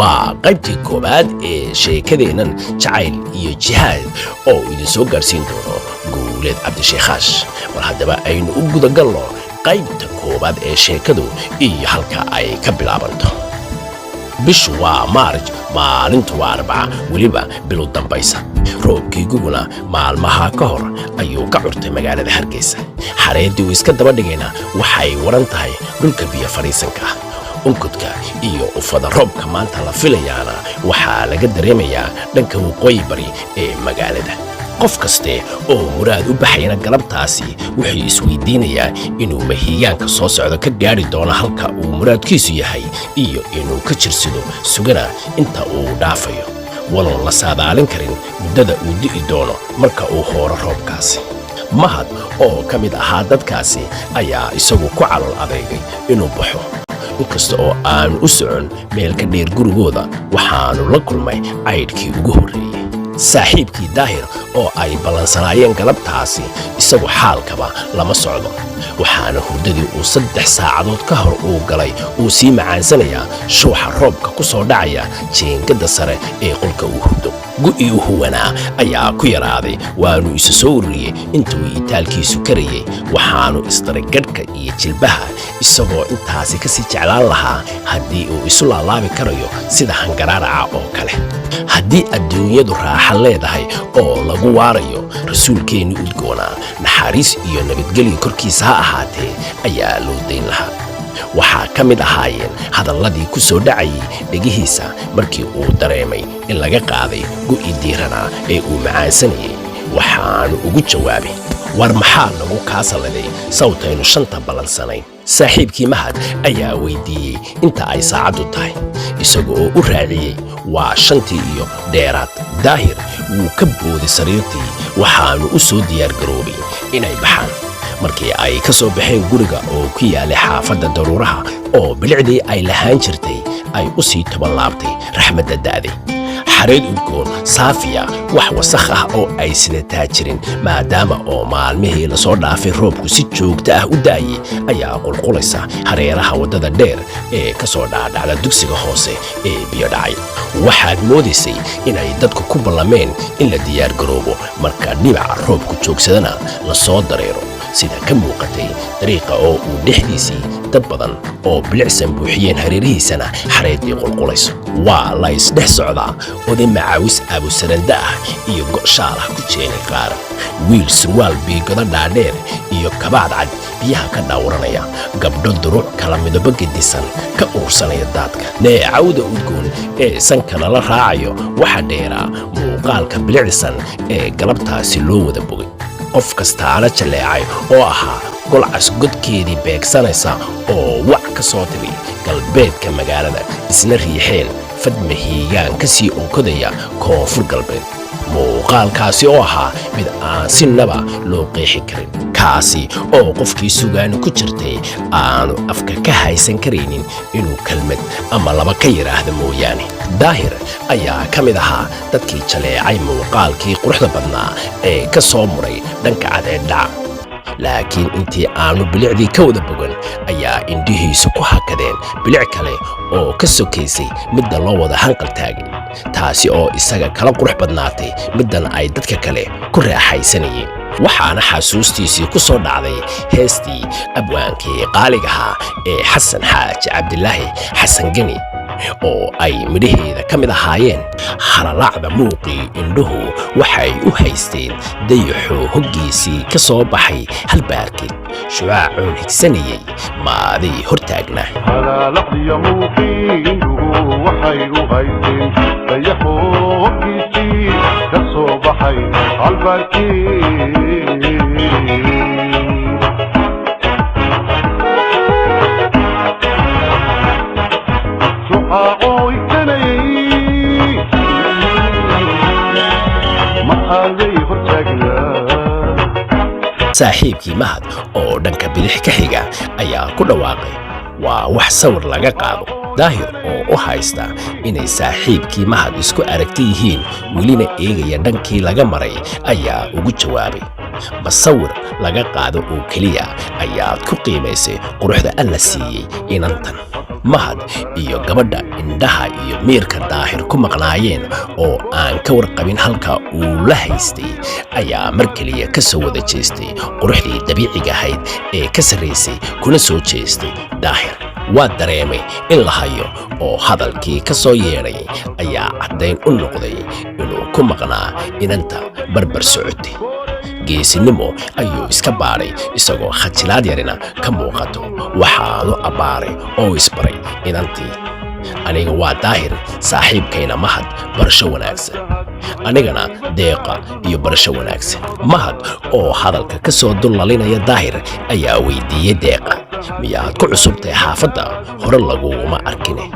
وقيبتي كوباد شيكادينن جعيل iyo jihaad oo idin soo gaarsiin doono guuleed cabdisheekhash war haddaba aynu u guda galno qaybta koobaad ee sheekadu iyo halka ay ka bilaabanto bishu waa maarj maalintu waa arbaca weliba bilow dambaysa roobkii guguna maalmaha ka hor ayuu ka curtay magaalada Hargeysa xareedii uu iska daba dhigayna waxay waran tahay dhulka biyo fariisanka unkudka iyo ufada roobka maanta la filayaana waxaa laga dareemayaa dhanka waqooyi bari ee magaalada qof kaste oo muraad u baxayna galabtaasi wuxuu isweydiinayaa inuu mahiyaanka soo socdo ka gaari doono halka uu muraadkiisu yahay iyo inuu ka jirsado sugana inta uu dhaafayo walow la saadaalin karin muddada uu di'i doono marka uu hooro roobkaasi mahad oo ka mid ahaa dadkaasi ayaa isagu ku calool adeegay inuu baxo inkasta oo aan u socon meel ka dheer gurigooda waxaanu la kulmay caydhkii ugu horreeyey saaxiibkii daahir oo ay ballansanaayeen galabtaasi isagu xaalkaba lama socdo waxaana hurdadii uu 3 saacadood ka hor uu galay uu sii macaansanayaa shuuxa roobka ku soo dhacaya jeengada sare ee qolka uu hurdo gu'ii huwanaa ayaa ku yaraaday waanu isu soo ururiyey intuu itaalkiisu karayay waxaanu istaragadhka iyo jilbaha isagoo intaasi ka sii jeclaan lahaa haddii uu isu laalaabi karayo sida hangaraaraca oo kale haddii adduunyadu raaxa leedahay oo lagu waarayo rasuulkeenni udgoonaa naxariis iyo nabadgelyo korkiisa ha ahaatee ayaa loo dayn lahaa waxaa ka mid ahaayeen hadalladii ku soo dhacayay dhegihiisa markii uu dareemay in laga qaaday gu'i diiranaa ee uu macaansanayay waxaanu ugu jawaabay war maxaa nagu kaasaladay sawtaynu 5 ballansanayn saaxiibkii mahad ayaa weydiiyey inta ay saacadu tahay isaga oo u raaciyey waa 5 iyo dheeraad daahir wuu ka booday sariirtii waxaanu u soo diyaar garoobay inay baxaan markii ay ka soo baxeen guriga oo ku yaalay xaafadda daruuraha oo bilicdii ay lahaan jirtay ay u sii toban laabtay raxmadda da'day xareed udgoon saafiya wax wasakh ah oo ay sidataa jirin maadaama oo maalmihii la soo dhaafay roobku si joogto ah u da'ayay ayaa qulqulaysa hareeraha waddada dheer ee ka soo dhaadhacda dugsiga hoose ee biyo dhacay waxaad moodaysay inay dadku ku ballameen in la diyaar garoobo marka dhinaca roobku joogsadana la soo dareero sida ka muuqatay dariiqa oo uu dhexdiisii dad badan oo bilicsan buuxiyeen hareerihiisana xareedii qulqulayso waa la isdhex socdaa oday macaawis abusaranda ah iyo go'shaalah ku jeenay qaar wiil surwaal biigoda dhaadheer iyo kabaad cad biyaha ka dhawranaya gabdho duruuc kala midabo gedisan ka uursanaya daadka neecawda udgoon ee sankana la raacayo waxa dheeraa muuqaalka bilicsan ee galabtaasi loo wada bogay qof kastaana jaleecay oo ahaa golcas godkeedii beegsanaysa oo wac ka soo tiri galbeedka magaalada isna riixeen fadma hiigaan ka sii onkadaya koonfur galbeed muuqaalkaasi oo ahaa mid aan sinaba loo qeexi karin kaasi oo qofkii sugaani ku jirtay aanu afka ka haysan karaynin inuu kelmad ama laba ka yidhaahda mooyaane daahir ayaa ka mid ahaa dadkii jaleecay muuqaalkii quruxda badnaa ee ka soo muray dhanka cadeeddhaca laakiin intii aanu bilicdii ka wada bogan ayaa indhihiisu ku hakadeen bilic kale oo ka sokaysay midda loo wada hanqal taagay taasi oo isaga kala qurux badnaatay middan ay dadka kale ku raaxaysanayeen waxaana xasuustiisii ku soo dhacday heestii abwaankii qaaligahaa ee xasan xaaji cabdilaahi xasan geni oo ay midhaheeda ka mid ahaayeen halalacda muuqii indhuhu waxay u haysteen dayaxoo hoggiisii ka soo baxay halbaarkeed shucaacoon higsanayay maaday hortaagnaa halalacdiya muuqii indhuhu waxay u haysteen dayaxoo hoggiisii ka soo baxay halbaarkeed saaxiibkii mahad oo dhanka bidix ka xiga ayaa ku dhawaaqay waa wax sawir laga qaado daahir oo u haysta inay saaxiibkii mahad isku aragti yihiin welina eegaya dhankii laga maray ayaa ugu jawaabay masawir laga qaado oo keliya ayaad ku qiimaysay quruxda alla siiyey inantan. Mahad iyo gabadha indhaha iyo miirka Daahir ku maqnaayeen oo aan ka warqabin halka uu la haystay ayaa mar keliya ka soo wada jeestay quruxdii dabiiciga ahayd ee ka sarraysay kuna soo jeestay Daahir. waa dareemay in la hayo oo hadalkii ka soo yeedhay ayaa caddayn u noqday inuu ku maqnaa inanta barbar socotay. geesinimo ayuu iska baadhay isagoo khajilaad yarina ka muuqato. waxaanu abbaaray oo isbaray inantii. aniga waa Daahir, saaxiibkayna Mahad, barasho wanaagsan. anigana Deeqa iyo barasho wanaagsan. Mahad oo hadalka ka soo dullalinaya Daahir ayaa weydiiyey Deeqa, miyaad ku cusubtay xaafadda? hore laguma arkine.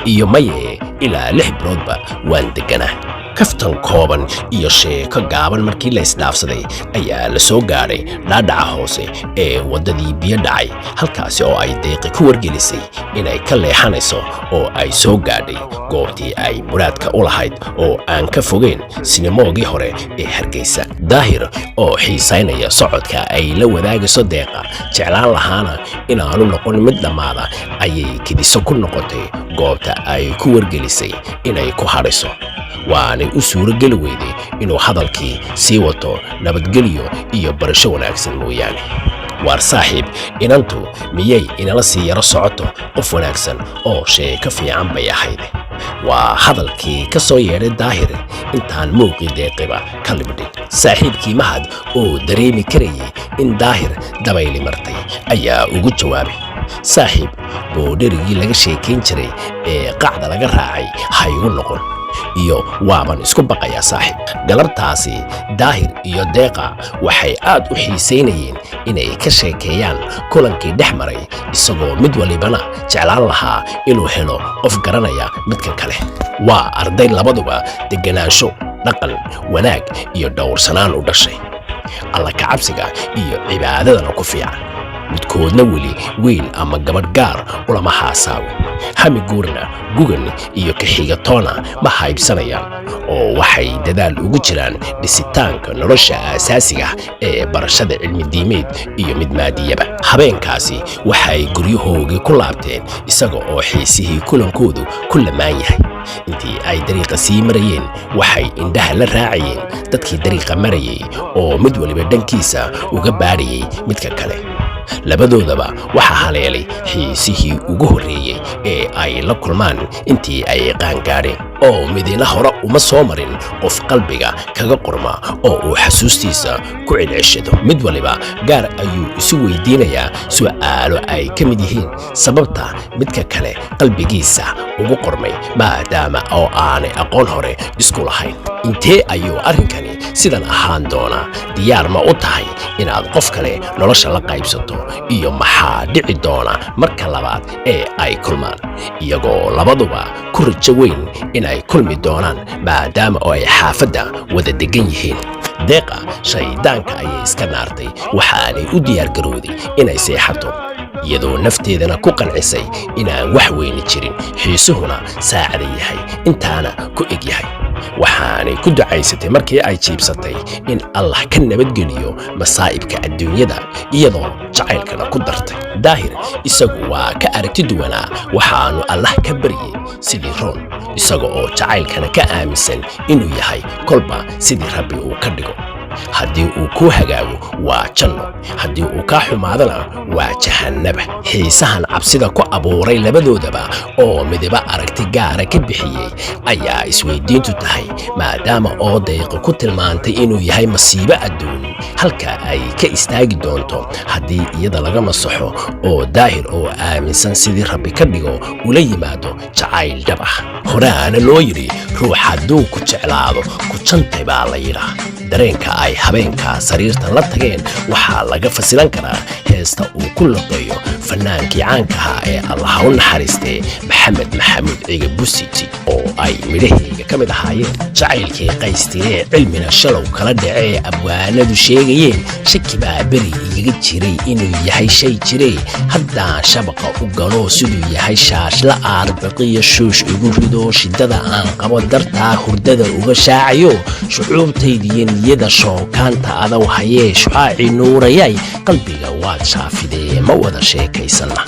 iyo maye ilaa 6 biloodba waan deganaa. kaftan kooban iyo sheeko gaaban markii la isdhaafsaday ayaa la soo gaadhay dhaadhaca hoose ee waddadii biyo dhacay, halkaasi oo ay Deeqi ku wargelisay inay ka leexanayso oo ay soo gaadhay goobtii ay muraadka u lahayd oo aan ka fogeyn sinimoogii hore ee Hargeysa. Daahir oo xiisaynaya socodka ay la wadaagayso Deeqa, jeclaan lahaana inaanu noqon mid dhammaada, ayay kidiso ku noqotay goobta ay ku wargelisay inay ku hadhayso. waanay u suuro geli weyday inuu hadalkii sii wato nabadgelyo iyo barasho wanaagsan mooyaane. waar saaxiib, inantu miyay inala sii yaro socoto? qof wanaagsan oo sheeko fiican bay ahayd. waa hadalkii ka soo yeedhay Daahir intaan muuqii Deeqiba ka libdhay. saaxiibkii Mahad oo dareemi karayay in Daahir dabayli martay ayaa ugu jawaabay, saaxiib, boodharigii laga sheekayn jiray ee qacda laga raacay ha igu noqon, iyo waaban isku baqayaa saaxiib. galartaasi Daahir iyo Deeqa waxay aad u xiisaynayeen inay ka sheekeeyaan kulankii dhex maray, isagoo mid walibana jeclaan lahaa inuu helo qof garanaya midka kale. waa arday labaduba deganaansho, dhaqan wanaag iyo dhowrsanaan u dhashay, alla ka cabsiga iyo cibaadadana ku fiican. midkoodna weli wiil ama gabadh gaar ulama haasaawin. hami guurna, gugan iyo kaxigatoona ma haybsanayaan, oo waxay dadaal ugu jiraan dhisitaanka nolosha aasaasiga ee barashada cilmi diimeed iyo mid maadiyaba. habeenkaasi waxay guryahoogii ku laabteen isaga oo xiisihii kulankoodu ku lamaan yahay. intii ay dariiqa sii marayeen waxay indhaha la raacayeen dadkii dariiqa marayay oo mid waliba dhankiisa uga baadhayay midka kale. labadoodaba waxaa haleelay xiisihii ugu horreeyey ee ay la kulmaan intii ay qaangaadheen, oo midina hore uma soo marin qof qalbiga kaga qorma oo uu xasuustiisa ku celceshado. mid waliba gaar ayuu isu weydiinayaa su'aalo ay ka mid yihiin sababta midka kale qalbigiisa ugu qormay, maadaama oo aanay aqoon hore isku lahayn. intee ayuu arrinkani sidan ahaan doonaa? diyaar ma u tahay inaad qof kale nolosha la qaybsato? iyo maxaa dhici doona marka labaad ee ay kulmaan, iyagoo labaduba ku rajo weyn inay kulmi doonaan maadaama oo ay xaafadda wada degan yihiin. Deeqa shaydaanka ayay iska naartay, waxaanay u diyaargarowday inay seexato, iyadoo nafteedana ku qancisay inaan wax weyni jirin, xiisuhuna saacada yahay intaana ku eg yahay. waxaanay ku ducaysatay markii ay jiibsatay in Allah ka nabadgeliyo masaa'ibka adduunyada, iyadoo jacaylkana ku dartay. Daahir isagu waa ka aragti duwanaa, waxaanu Allah ka baryay sidii roon, isaga oo jacaylkana ka aaminsan inuu yahay kolba sidii Rabbi uu ka dhigo. haddii uu ku hagaago waa janno, haddii uu ka xumaadana waa jahannaba. xiisahan cabsida ku abuuray labadoodaba oo midiba aragti gaara ka bixiyey ayaa isweydiintu tahay, maadaama oo Deeqa ku tilmaantay inuu yahay masiibo adduun, halka ay ka istaagi doonto haddii iyada laga masaxo oo Daahir oo aaminsan sidii Rabbi ka dhigo ula yimaado jacayl dhab ah. horaana loo yidhi ruux hadduu ku jeclaado ku jantay baa la yidhaa. dareenka ay habeenka sariirtan la tageen waxaa laga fasilan karaa heesta uu ku luqeeyo fannaankii caanka ahaa ee allaha u naxariistay maxamed maxamuud ciga busiti oo ay midhahayga ka mid ahaayeen jacaylkii qaystiree cilmina shalow kala dhacee abwaanadu sheegayeen shaki baa beri igaga jiray inuu yahay shay jiree haddaan shabaqa u galo siduu yahay shaashla aarbiqiyo shuush igu rido shiddada aan qabo dartaa hurdada uga shaacayo shucuubtaydiyo niyada shookaanta adaw hayee shucaacii nuurayay qalbiga waad shaafidee ma wada sheekaysanna